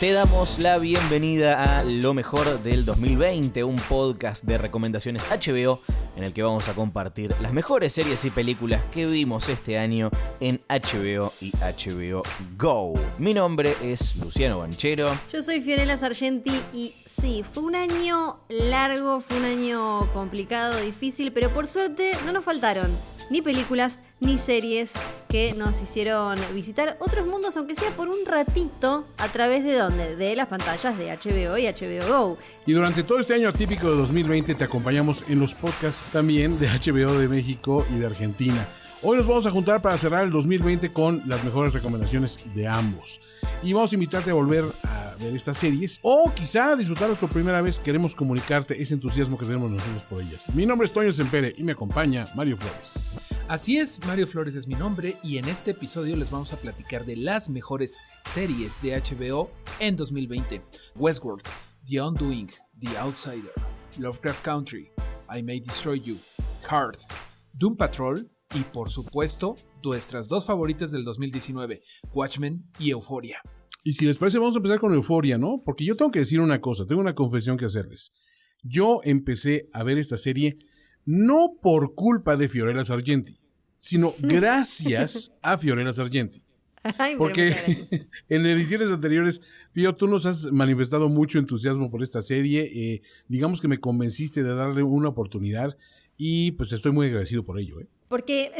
Te damos la bienvenida a Lo Mejor del 2020, un podcast de recomendaciones HBO en el que vamos a compartir las mejores series y películas que vimos este año en HBO y HBO Go. Mi nombre es Luciano Banchero. Yo soy Fiorella Sargenti y sí, fue un año largo, fue un año complicado, difícil, pero por suerte no nos faltaron ni películas ni series que nos hicieron visitar otros mundos, aunque sea por un ratito, a través de ¿dónde? De las pantallas de HBO y HBO Go. Y durante todo este año atípico de 2020 te acompañamos en los podcasts también de HBO de México y de Argentina. Hoy nos vamos a juntar para cerrar el 2020 con las mejores recomendaciones de ambos. Y vamos a invitarte a volver a ver estas series o quizá disfrutarlas por primera vez. Queremos comunicarte ese entusiasmo que tenemos nosotros por ellas. Mi nombre es Toño Sempere y me acompaña Mario Flores. Así es, Mario Flores es mi nombre y en este episodio les vamos a platicar de las mejores series de HBO en 2020. Westworld, The Undoing, The Outsider, Lovecraft Country, I May Destroy You, Heart, Doom Patrol y por supuesto nuestras dos favoritas del 2019, Watchmen y Euphoria. Y si les parece vamos a empezar con Euphoria, ¿no? Porque yo tengo que decir una cosa, tengo una confesión que hacerles. Yo empecé a ver esta serie no por culpa de Fiorella Sargenti, sino gracias a Fiorella Sargenti. Ay, porque en ediciones anteriores, Fío, tú nos has manifestado mucho entusiasmo por esta serie. Digamos que me convenciste de darle una oportunidad y pues estoy muy agradecido por ello, ¿eh? Porque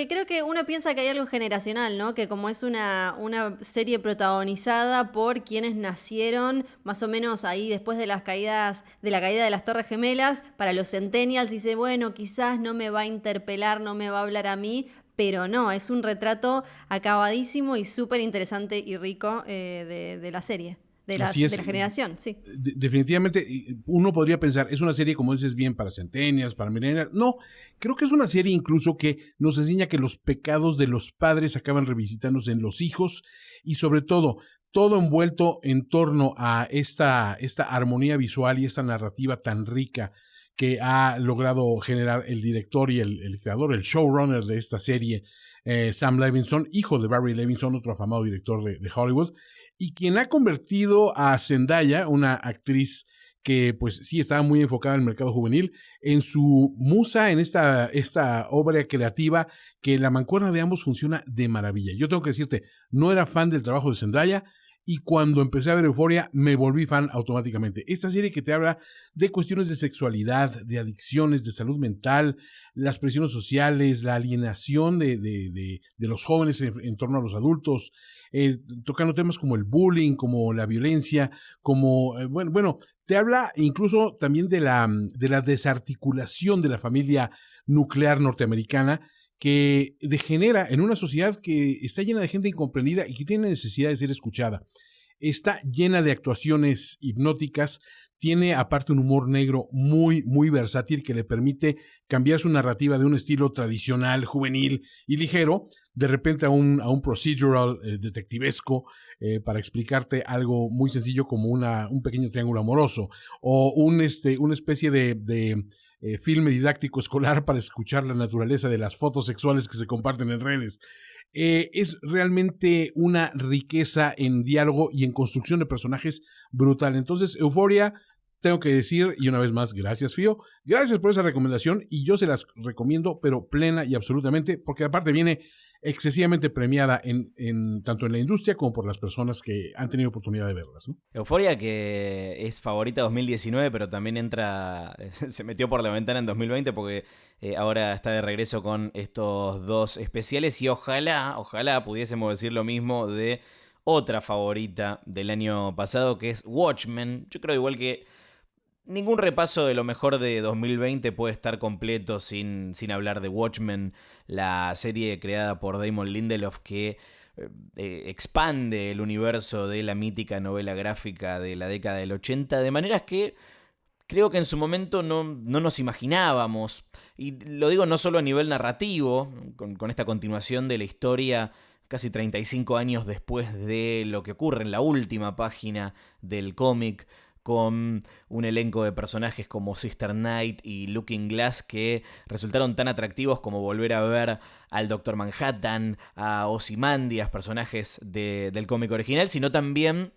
creo que uno piensa que hay algo generacional, ¿no? Que como es una serie protagonizada por quienes nacieron más o menos ahí después de la caída de las Torres Gemelas, para los centennials dice, bueno, quizás no me va a interpelar, no me va a hablar a mí, pero no, es un retrato acabadísimo y súper interesante y rico de la serie. De la generación, sí. Definitivamente, uno podría pensar, es una serie, como dices bien, para centennials, para millennials. No, creo que es una serie incluso que nos enseña que los pecados de los padres acaban revisitándose en los hijos y sobre todo envuelto en torno a esta armonía visual y esta narrativa tan rica que ha logrado generar el director y el creador, el showrunner de esta serie, Sam Levinson, hijo de Barry Levinson, otro afamado director de Hollywood, y quien ha convertido a Zendaya, una actriz que pues sí estaba muy enfocada en el mercado juvenil, en su musa, en esta obra creativa, que la mancuerna de ambos funciona de maravilla. Yo tengo que decirte, no era fan del trabajo de Zendaya, y cuando empecé a ver Euphoria me volví fan automáticamente. Esta serie que te habla de cuestiones de sexualidad, de adicciones, de salud mental, las presiones sociales, la alienación de los jóvenes en torno a los adultos, tocando temas como el bullying, como la violencia, como, te habla incluso también de la desarticulación de la familia nuclear norteamericana, que degenera en una sociedad que está llena de gente incomprendida y que tiene necesidad de ser escuchada. Está llena de actuaciones hipnóticas, tiene aparte un humor negro muy, muy versátil que le permite cambiar su narrativa de un estilo tradicional, juvenil y ligero, de repente a un procedural detectivesco, para explicarte algo muy sencillo como un pequeño triángulo amoroso, o una especie de filme didáctico escolar para escuchar la naturaleza de las fotos sexuales que se comparten en redes. Es realmente una riqueza en diálogo y en construcción de personajes brutal. Entonces, Euphoria, tengo que decir, y una vez más, gracias, Fío. Gracias por esa recomendación y yo se las recomiendo, pero plena y absolutamente, porque aparte viene excesivamente premiada tanto en la industria como por las personas que han tenido oportunidad de verlas, ¿no? Euphoria, que es favorita 2019, pero también se metió por la ventana en 2020 porque ahora está de regreso con estos dos especiales y ojalá pudiésemos decir lo mismo de otra favorita del año pasado, que es Watchmen. Yo creo igual que ningún repaso de lo mejor de 2020 puede estar completo sin hablar de Watchmen, la serie creada por Damon Lindelof que expande el universo de la mítica novela gráfica de la década del 80 de maneras que creo que en su momento no nos imaginábamos. Y lo digo no solo a nivel narrativo, con esta continuación de la historia casi 35 años después de lo que ocurre en la última página del cómic, con un elenco de personajes como Sister Night y Looking Glass que resultaron tan atractivos como volver a ver al Dr. Manhattan, a Ozymandias, personajes del cómic original, sino también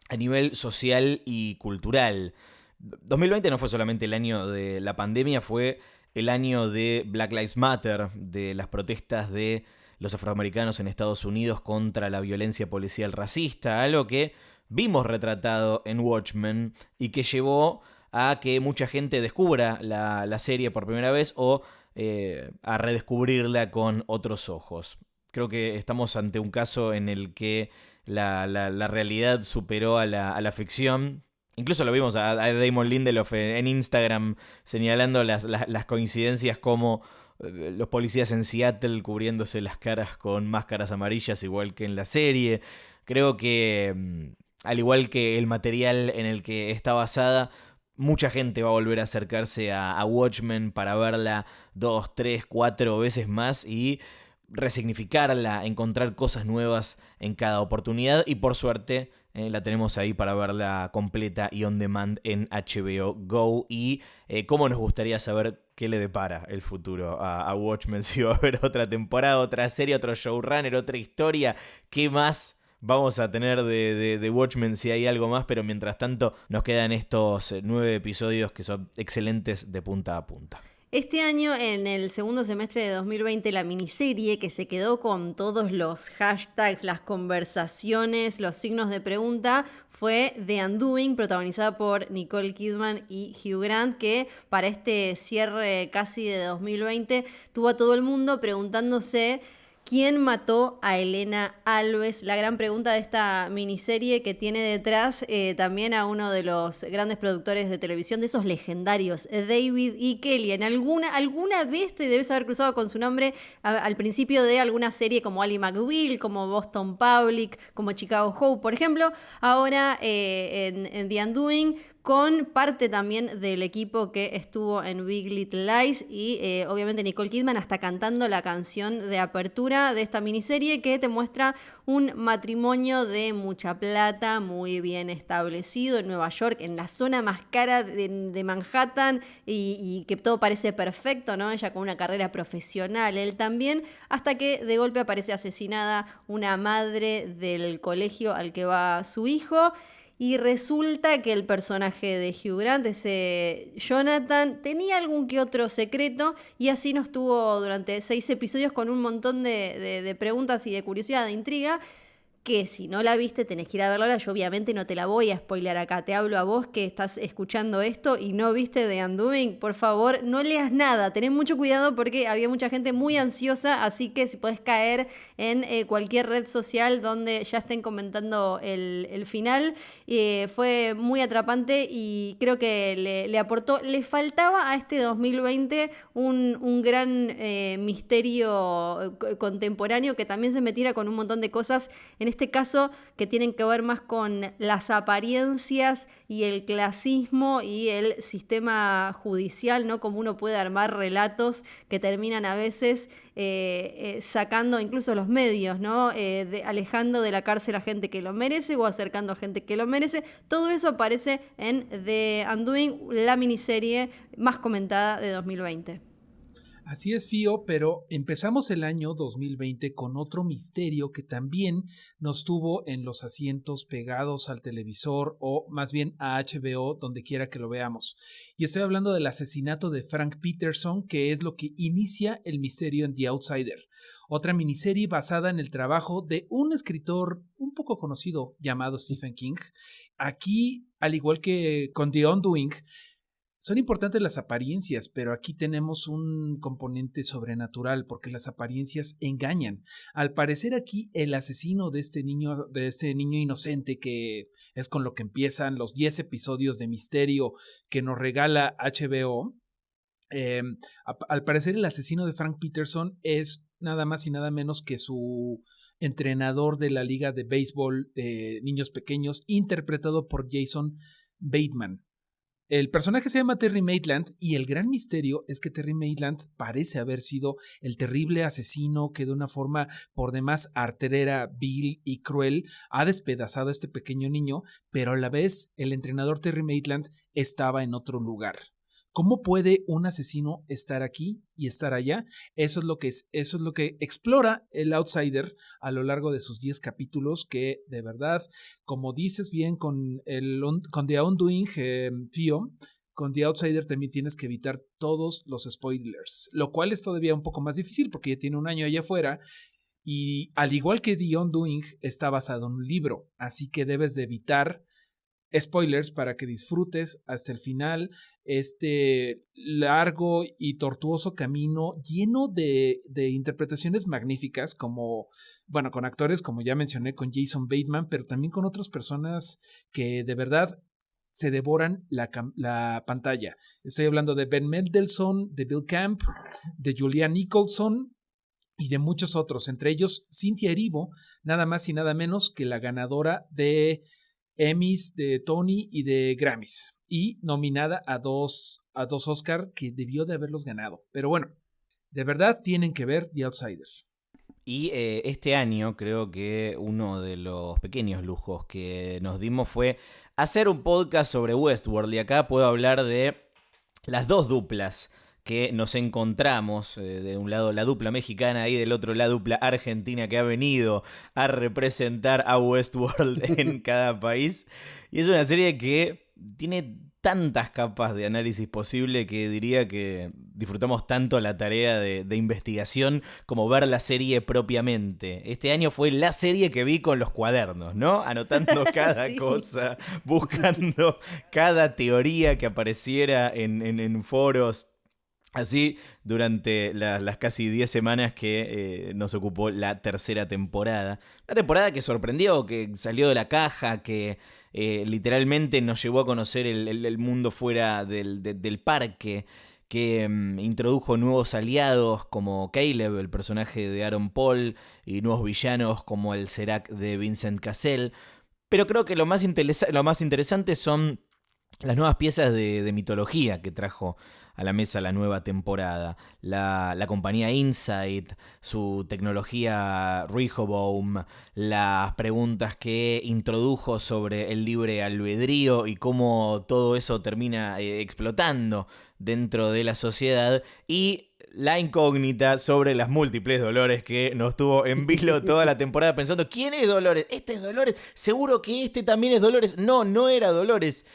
a nivel social y cultural. 2020 no fue solamente el año de la pandemia, fue el año de Black Lives Matter, de las protestas de los afroamericanos en Estados Unidos contra la violencia policial racista, algo que vimos retratado en Watchmen y que llevó a que mucha gente descubra la serie por primera vez o a redescubrirla con otros ojos. Creo que estamos ante un caso en el que la realidad superó a la ficción. Incluso lo vimos a Damon Lindelof en Instagram señalando las coincidencias como los policías en Seattle cubriéndose las caras con máscaras amarillas igual que en la serie. Creo que, al igual que el material en el que está basada, mucha gente va a volver a acercarse a Watchmen para verla 2, 3, 4 veces más y resignificarla, encontrar cosas nuevas en cada oportunidad y por suerte la tenemos ahí para verla completa y on demand en HBO Go y cómo nos gustaría saber qué le depara el futuro a Watchmen, si va a haber otra temporada, otra serie, otro showrunner, otra historia, qué más vamos a tener de Watchmen si hay algo más, pero mientras tanto nos quedan estos 9 episodios que son excelentes de punta a punta. Este año, en el segundo semestre de 2020, la miniserie que se quedó con todos los hashtags, las conversaciones, los signos de pregunta, fue The Undoing, protagonizada por Nicole Kidman y Hugh Grant, que para este cierre casi de 2020 tuvo a todo el mundo preguntándose ¿quién mató a Elena Alves? La gran pregunta de esta miniserie que tiene detrás también a uno de los grandes productores de televisión, de esos legendarios, David E. Kellyan. Alguna vez te debes haber cruzado con su nombre al principio de alguna serie como Ally McBeal, como Boston Public, como Chicago Hope, por ejemplo. Ahora en The Undoing, con parte también del equipo que estuvo en Big Little Lies y obviamente Nicole Kidman hasta cantando la canción de apertura de esta miniserie que te muestra un matrimonio de mucha plata, muy bien establecido en Nueva York, en la zona más cara de Manhattan y que todo parece perfecto, ¿no? Ella con una carrera profesional, él también, hasta que de golpe aparece asesinada una madre del colegio al que va su hijo. Y resulta que el personaje de Hugh Grant, ese Jonathan, tenía algún que otro secreto y así nos tuvo durante 6 episodios con un montón de preguntas y de curiosidad, de intriga, que si no la viste tenés que ir a verla ahora. Yo obviamente no te la voy a spoilear acá, te hablo a vos que estás escuchando esto y no viste The Undoing. Por favor, no leas nada, tenés mucho cuidado porque había mucha gente muy ansiosa, así que si podés caer en cualquier red social donde ya estén comentando el final, fue muy atrapante y creo que le aportó, le faltaba a este 2020 un gran misterio contemporáneo que también se metiera con un montón de cosas, en este caso que tienen que ver más con las apariencias y el clasismo y el sistema judicial, ¿no? Como uno puede armar relatos que terminan a veces sacando incluso los medios, ¿no? Alejando de la cárcel a gente que lo merece o acercando a gente que lo merece. Todo eso aparece en The Undoing, la miniserie más comentada de 2020. Así es, Fío, pero empezamos el año 2020 con otro misterio que también nos tuvo en los asientos pegados al televisor o más bien a HBO, donde quiera que lo veamos. Y estoy hablando del asesinato de Frank Peterson, que es lo que inicia el misterio en The Outsider, otra miniserie basada en el trabajo de un escritor un poco conocido llamado Stephen King. Aquí, al igual que con The Undoing, son importantes las apariencias, pero aquí tenemos un componente sobrenatural porque las apariencias engañan. Al parecer aquí el asesino de este niño inocente, que es con lo que empiezan los 10 episodios de misterio que nos regala HBO, al parecer el asesino de Frank Peterson es nada más y nada menos que su entrenador de la liga de béisbol de niños pequeños, interpretado por Jason Bateman. El personaje se llama Terry Maitland y el gran misterio es que Terry Maitland parece haber sido el terrible asesino que de una forma por demás arterera, vil y cruel ha despedazado a este pequeño niño, pero a la vez el entrenador Terry Maitland estaba en otro lugar. ¿Cómo puede un asesino estar aquí y estar allá? Eso es lo que explora el Outsider a lo largo de sus 10 capítulos, que de verdad, como dices bien con The Undoing, Fio, con The Outsider también tienes que evitar todos los spoilers, lo cual es todavía un poco más difícil porque ya tiene un año allá afuera. Y al igual que The Undoing, está basado en un libro, así que debes de evitar spoilers para que disfrutes hasta el final este largo y tortuoso camino lleno de interpretaciones magníficas, como, bueno, con actores como ya mencioné, con Jason Bateman, pero también con otras personas que de verdad se devoran la pantalla. Estoy hablando de Ben Mendelsohn, de Bill Camp, de Julianne Nicholson y de muchos otros, entre ellos Cynthia Erivo, nada más y nada menos que la ganadora de Emmys, de Tony y de Grammys, y nominada a dos Oscar que debió de haberlos ganado. Pero bueno, de verdad tienen que ver The Outsider. Y este año creo que uno de los pequeños lujos que nos dimos fue hacer un podcast sobre Westworld, y acá puedo hablar de las dos duplas que nos encontramos, de un lado la dupla mexicana y del otro la dupla argentina que ha venido a representar a Westworld en cada país. Y es una serie que tiene tantas capas de análisis posible que diría que disfrutamos tanto la tarea de investigación como ver la serie propiamente. Este año fue la serie que vi con los cuadernos, ¿no? Anotando cada Sí. cosa, buscando cada teoría que apareciera en foros. Así, durante las casi 10 semanas que nos ocupó la tercera temporada. Una temporada que sorprendió, que salió de la caja, que literalmente nos llevó a conocer el mundo fuera del parque, que introdujo nuevos aliados como Caleb, el personaje de Aaron Paul, y nuevos villanos como el Serac de Vincent Cassel. Pero creo que lo más interesante son las nuevas piezas de mitología que trajo a la mesa la nueva temporada. La compañía Insight, su tecnología Rehoboam, las preguntas que introdujo sobre el libre albedrío y cómo todo eso termina explotando dentro de la sociedad, y la incógnita sobre las múltiples Dolores que nos tuvo en vilo toda la temporada pensando, ¿quién es Dolores? ¿Este es Dolores? ¿Seguro que este también es Dolores? No, no era Dolores.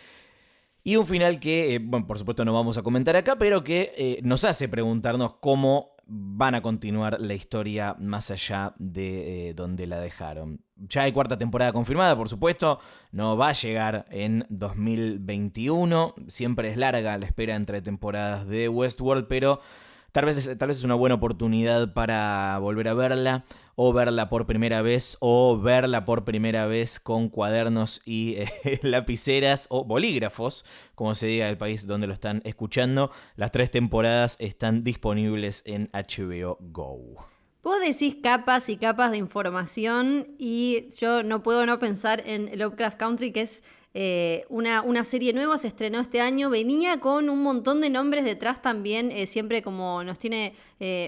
Y un final que, bueno, por supuesto no vamos a comentar acá, pero que nos hace preguntarnos cómo van a continuar la historia más allá de donde la dejaron. Ya hay cuarta temporada confirmada, por supuesto, no va a llegar en 2021. Siempre es larga la espera entre temporadas de Westworld, pero tal vez es una buena oportunidad para volver a verla, o verla por primera vez, o verla por primera vez con cuadernos y lapiceras o bolígrafos, como se diga del país donde lo están escuchando. Las 3 temporadas están disponibles en HBO Go. Vos decís capas y capas de información y yo no puedo no pensar en Lovecraft Country, que es una serie nueva, se estrenó este año, venía con un montón de nombres detrás también, siempre como nos tiene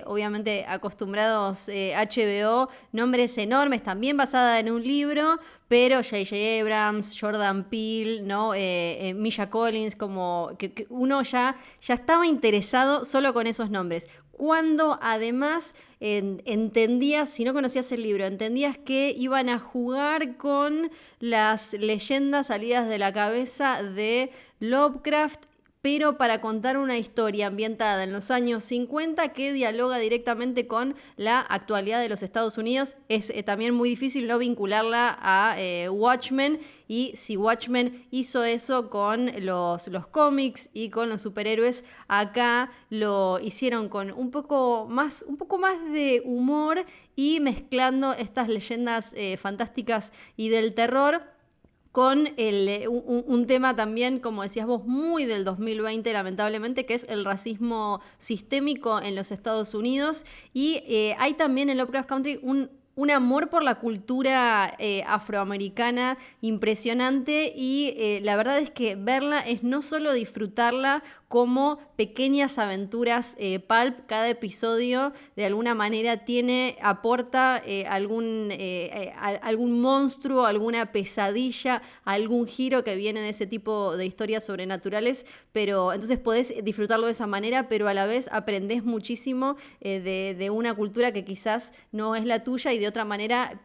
obviamente acostumbrados HBO, nombres enormes, también basada en un libro, pero J.J. Abrams, Jordan Peele, ¿no? Misha Collins, como que uno ya estaba interesado solo con esos nombres. Cuando además entendías, si no conocías el libro, entendías que iban a jugar con las leyendas salidas de la cabeza de Lovecraft, pero para contar una historia ambientada en los años 50 que dialoga directamente con la actualidad de los Estados Unidos. Es también muy difícil no vincularla a Watchmen, y si Watchmen hizo eso con los cómics y con los superhéroes, acá lo hicieron con un poco más de humor y mezclando estas leyendas fantásticas y del terror con un tema también, como decías vos, muy del 2020 lamentablemente, que es el racismo sistémico en los Estados Unidos. Y hay también en Lovecraft Country un un amor por la cultura afroamericana impresionante y la verdad es que verla es no solo disfrutarla como pequeñas aventuras pulp. Cada episodio de alguna manera aporta algún monstruo, alguna pesadilla, algún giro que viene de ese tipo de historias sobrenaturales, pero entonces podés disfrutarlo de esa manera, pero a la vez aprendés muchísimo de una cultura que quizás no es la tuya y de otra manera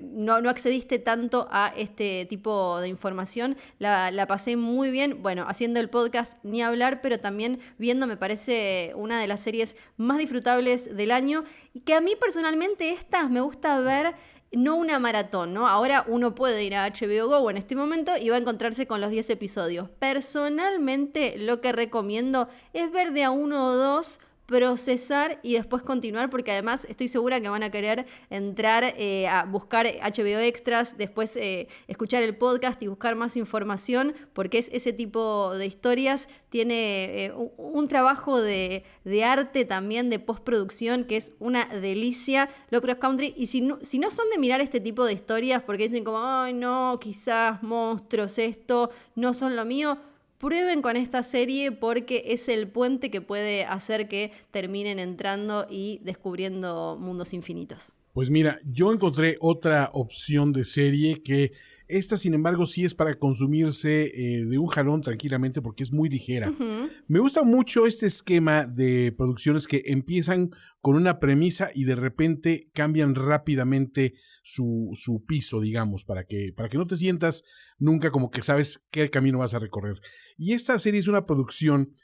no accediste tanto a este tipo de información. La pasé muy bien, bueno, haciendo el podcast ni hablar, pero también viendo, me parece una de las series más disfrutables del año y que a mí personalmente estas me gusta ver. No una maratón, ¿no? Ahora uno puede ir a HBO Go en este momento y va a encontrarse con los 10 episodios. Personalmente lo que recomiendo es ver de a uno o dos, procesar y después continuar, porque además estoy segura que van a querer entrar a buscar HBO Extras, después escuchar el podcast y buscar más información, porque es ese tipo de historias. Tiene un trabajo de arte también, de postproducción, que es una delicia Lovecraft Country. Y si no son de mirar este tipo de historias, porque dicen como, ay no, quizás monstruos, esto no son lo mío, prueben con esta serie porque es el puente que puede hacer que terminen entrando y descubriendo mundos infinitos. Pues mira, yo encontré otra opción de serie que esta, sin embargo, sí es para consumirse de un jalón tranquilamente porque es muy ligera. Uh-huh. Me gusta mucho este esquema de producciones que empiezan con una premisa y de repente cambian rápidamente su piso, digamos, para que no te sientas nunca como que sabes qué camino vas a recorrer. Y esta serie es una producción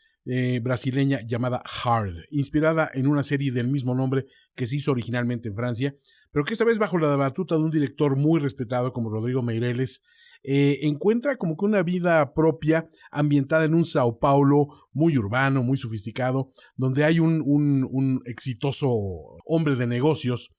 brasileña llamada Hard, inspirada en una serie del mismo nombre que se hizo originalmente en Francia, pero que esta vez bajo la batuta de un director muy respetado como Rodrigo Meireles, encuentra como que una vida propia ambientada en un Sao Paulo muy urbano, muy sofisticado, donde hay un exitoso hombre de negocios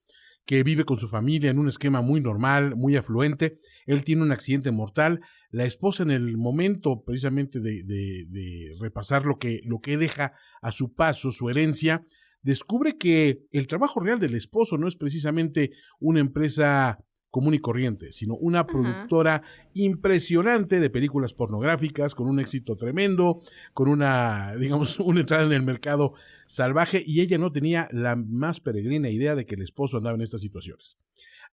que vive con su familia en un esquema muy normal, muy afluente. Él tiene un accidente mortal. La esposa, en el momento precisamente de repasar lo que deja a su paso, su herencia, descubre que el trabajo real del esposo no es precisamente una empresa común y corriente, sino una productora impresionante de películas pornográficas con un éxito tremendo, con una entrada en el mercado salvaje, y ella no tenía la más peregrina idea de que el esposo andaba en estas situaciones.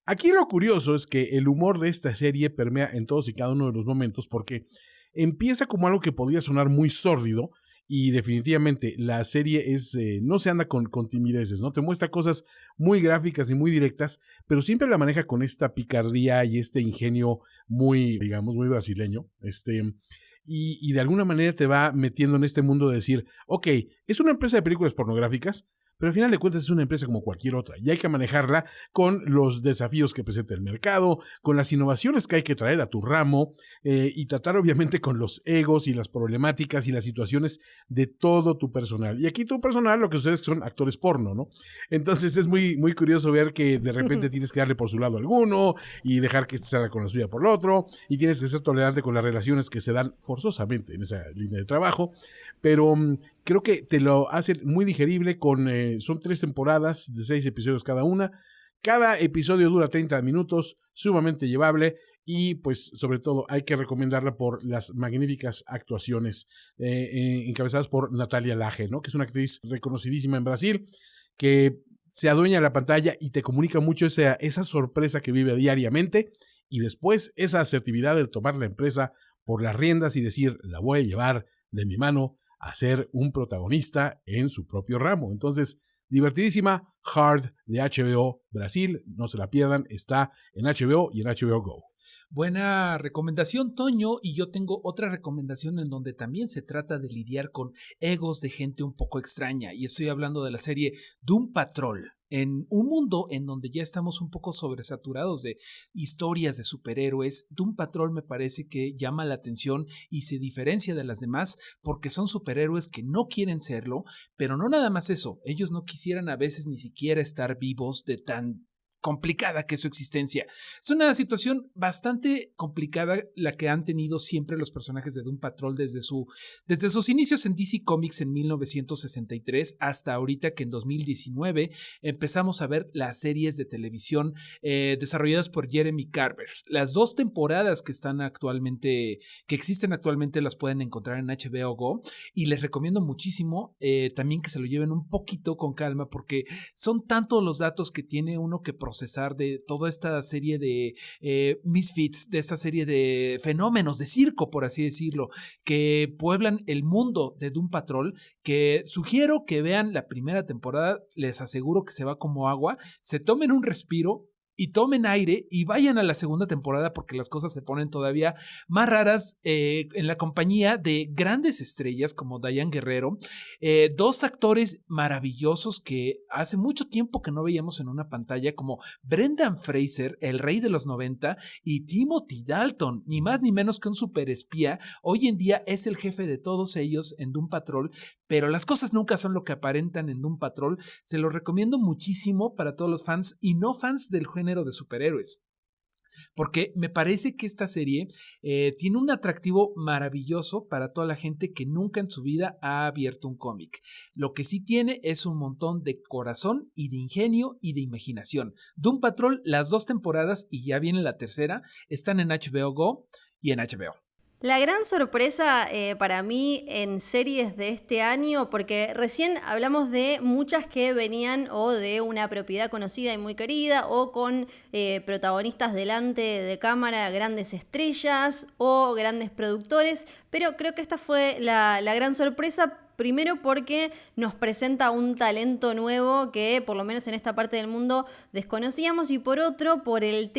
Aquí lo curioso es que el humor de esta serie permea en todos y cada uno de los momentos, porque empieza como algo que podría sonar muy sórdido, y definitivamente la serie no se anda con timideces, ¿no? Te muestra cosas muy gráficas y muy directas, pero siempre la maneja con esta picardía y este ingenio muy, digamos, muy brasileño. Y de alguna manera te va metiendo en este mundo de decir, ok, es una empresa de películas pornográficas, pero al final de cuentas es una empresa como cualquier otra y hay que manejarla con los desafíos que presenta el mercado, con las innovaciones que hay que traer a tu ramo y tratar obviamente con los egos y las problemáticas y las situaciones de todo tu personal. Y aquí tu personal lo que sucede es que son actores porno, ¿no? Entonces es muy, muy curioso ver que de repente tienes que darle por su lado a alguno y dejar que salga con la suya por el otro, y tienes que ser tolerante con las relaciones que se dan forzosamente en esa línea de trabajo, pero creo que te lo hace muy digerible son 3 temporadas de 6 episodios cada una. Cada episodio dura 30 minutos, sumamente llevable, y pues sobre todo hay que recomendarla por las magníficas actuaciones encabezadas por Natalia Laje, ¿no? Que es una actriz reconocidísima en Brasil, que se adueña de la pantalla y te comunica mucho esa sorpresa que vive diariamente, y después esa asertividad de tomar la empresa por las riendas y decir, la voy a llevar de mi mano a ser un protagonista en su propio ramo. Entonces, divertidísima, Hard de HBO Brasil, no se la pierdan, está en HBO y en HBO Go. Buena recomendación, Toño, y yo tengo otra recomendación en donde también se trata de lidiar con egos de gente un poco extraña, y estoy hablando de la serie Doom Patrol. En un mundo en donde ya estamos un poco sobresaturados de historias de superhéroes, Doom Patrol me parece que llama la atención y se diferencia de las demás porque son superhéroes que no quieren serlo, pero no nada más eso, ellos no quisieran a veces ni siquiera estar vivos de tan complicada que es su existencia. Es una situación bastante complicada la que han tenido siempre los personajes de Doom Patrol desde sus inicios en DC Comics en 1963 hasta ahorita que en 2019 empezamos a ver las series de televisión desarrolladas por Jeremy Carver. Las 2 temporadas que existen actualmente las pueden encontrar en HBO Go y les recomiendo muchísimo también que se lo lleven un poquito con calma porque son tantos los datos que tiene uno que procesar de toda esta serie de misfits, de esta serie de fenómenos de circo, por así decirlo, que pueblan el mundo de Doom Patrol, que sugiero que vean la primera temporada, les aseguro que se va como agua, se tomen un respiro y tomen aire y vayan a la segunda temporada porque las cosas se ponen todavía más raras en la compañía de grandes estrellas como Diane Guerrero, 2 actores maravillosos que hace mucho tiempo que no veíamos en una pantalla como Brendan Fraser, el rey de los 90, y Timothy Dalton, ni más ni menos que un superespía. Hoy en día es el jefe de todos ellos en Doom Patrol, pero las cosas nunca son lo que aparentan en Doom Patrol. Se lo recomiendo muchísimo para todos los fans y no fans del género de superhéroes. Porque me parece que esta serie tiene un atractivo maravilloso para toda la gente que nunca en su vida ha abierto un cómic. Lo que sí tiene es un montón de corazón y de ingenio y de imaginación. Doom Patrol, las 2 temporadas y ya viene la tercera, están en HBO Go y en HBO. La gran sorpresa para mí en series de este año, porque recién hablamos de muchas que venían o de una propiedad conocida y muy querida, o con protagonistas delante de cámara, grandes estrellas o grandes productores, pero creo que esta fue la gran sorpresa. Primero porque nos presenta un talento nuevo que por lo menos en esta parte del mundo desconocíamos, y por otro por el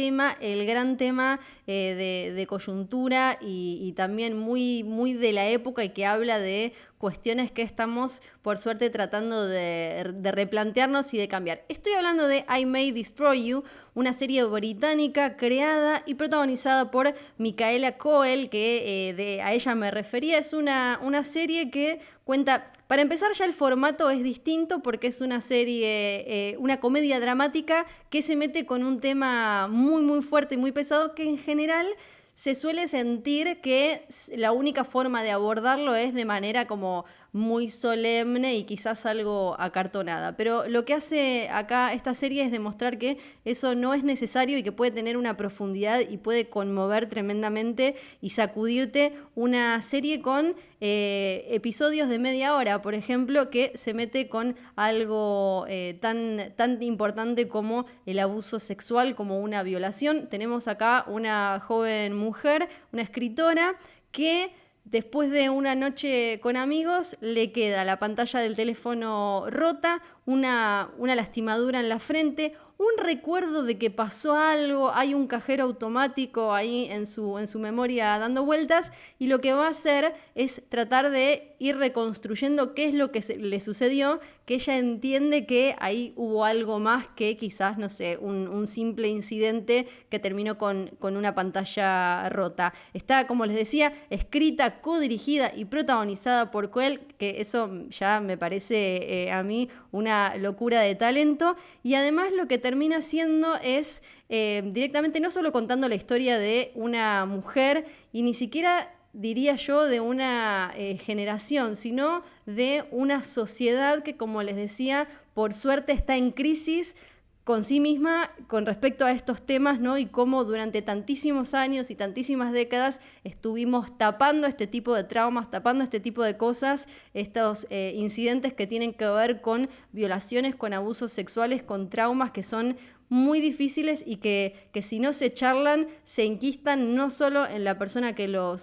gran tema de coyuntura y también muy, muy de la época, y que habla de cuestiones que estamos por suerte tratando de replantearnos y de cambiar. Estoy hablando de I May Destroy You, una serie británica creada y protagonizada por Micaela Coel, que a ella me refería. Es una serie que cuenta, para empezar ya el formato es distinto porque es una serie, una comedia dramática que se mete con un tema muy muy fuerte y muy pesado, que en general se suele sentir que la única forma de abordarlo es de manera como muy solemne y quizás algo acartonada. Pero lo que hace acá esta serie es demostrar que eso no es necesario y que puede tener una profundidad y puede conmover tremendamente y sacudirte. Una serie con episodios de media hora, por ejemplo, que se mete con algo tan importante como el abuso sexual, como una violación. Tenemos acá una joven mujer, una escritora, que después de una noche con amigos le queda la pantalla del teléfono rota, una lastimadura en la frente, un recuerdo de que pasó algo, hay un cajero automático ahí en su memoria dando vueltas, y lo que va a hacer es tratar de ir reconstruyendo qué es lo que le sucedió, que ella entiende que ahí hubo algo más que quizás, no sé, un simple incidente que terminó con una pantalla rota. Está, como les decía, escrita, codirigida y protagonizada por Coel, que eso ya me parece a mí una locura de talento, y además lo que termina haciendo es directamente no solo contando la historia de una mujer, y ni siquiera diría yo de una generación, sino de una sociedad que, como les decía, por suerte está en crisis con sí misma con respecto a estos temas, ¿no? Y cómo durante tantísimos años y tantísimas décadas estuvimos tapando este tipo de traumas, tapando este tipo de cosas, estos incidentes que tienen que ver con violaciones, con abusos sexuales, con traumas que son muy difíciles y que si no se charlan se enquistan no solo en la persona que lo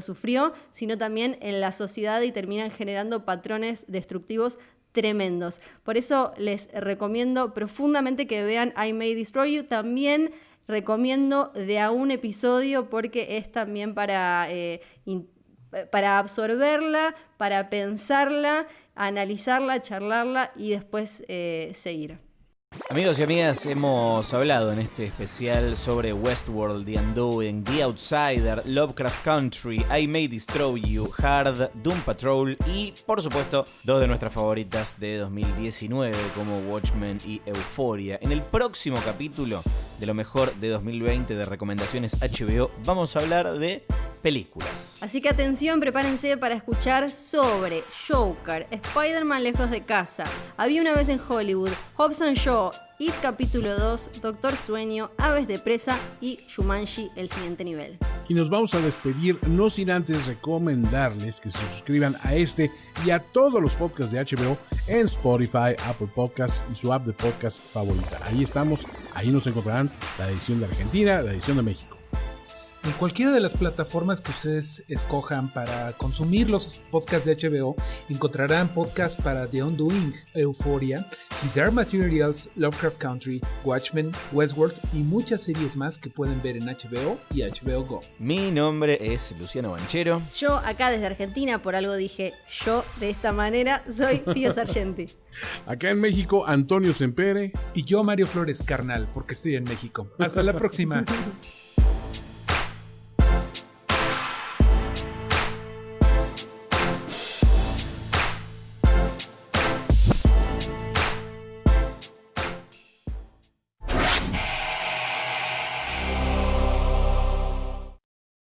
sufrió, sino también en la sociedad, y terminan generando patrones destructivos tremendos. Por eso les recomiendo profundamente que vean I May Destroy You. También recomiendo de a un episodio porque es también para absorberla, para pensarla, analizarla, charlarla y después seguir. Amigos y amigas, hemos hablado en este especial sobre Westworld, The Undoing, The Outsider, Lovecraft Country, I May Destroy You, Hard, Doom Patrol y, por supuesto, dos de nuestras favoritas de 2019 como Watchmen y Euphoria. En el próximo capítulo de lo mejor de 2020 de recomendaciones HBO vamos a hablar de películas. Así que atención, prepárense para escuchar sobre Joker, Spider-Man lejos de casa, Había una vez en Hollywood, Hobbs & Shaw, It capítulo 2, Doctor Sueño, Aves de presa y Jumanji el siguiente nivel. Y nos vamos a despedir, no sin antes recomendarles que se suscriban a este y a todos los podcasts de HBO en Spotify, Apple Podcasts y su app de podcast favorita. Ahí estamos, ahí nos encontrarán la edición de Argentina, la edición de México. En cualquiera de las plataformas que ustedes escojan para consumir los podcasts de HBO, encontrarán podcasts para The Undoing, Euphoria, Bizarre Materials, Lovecraft Country, Watchmen, Westworld y muchas series más que pueden ver en HBO y HBO Go. Mi nombre es Luciano Banchero. Yo acá desde Argentina, por algo dije yo de esta manera, soy Pío Sargenti. Acá en México, Antonio Sempere. Y yo, Mario Flores Carnal, porque estoy en México. Hasta la próxima.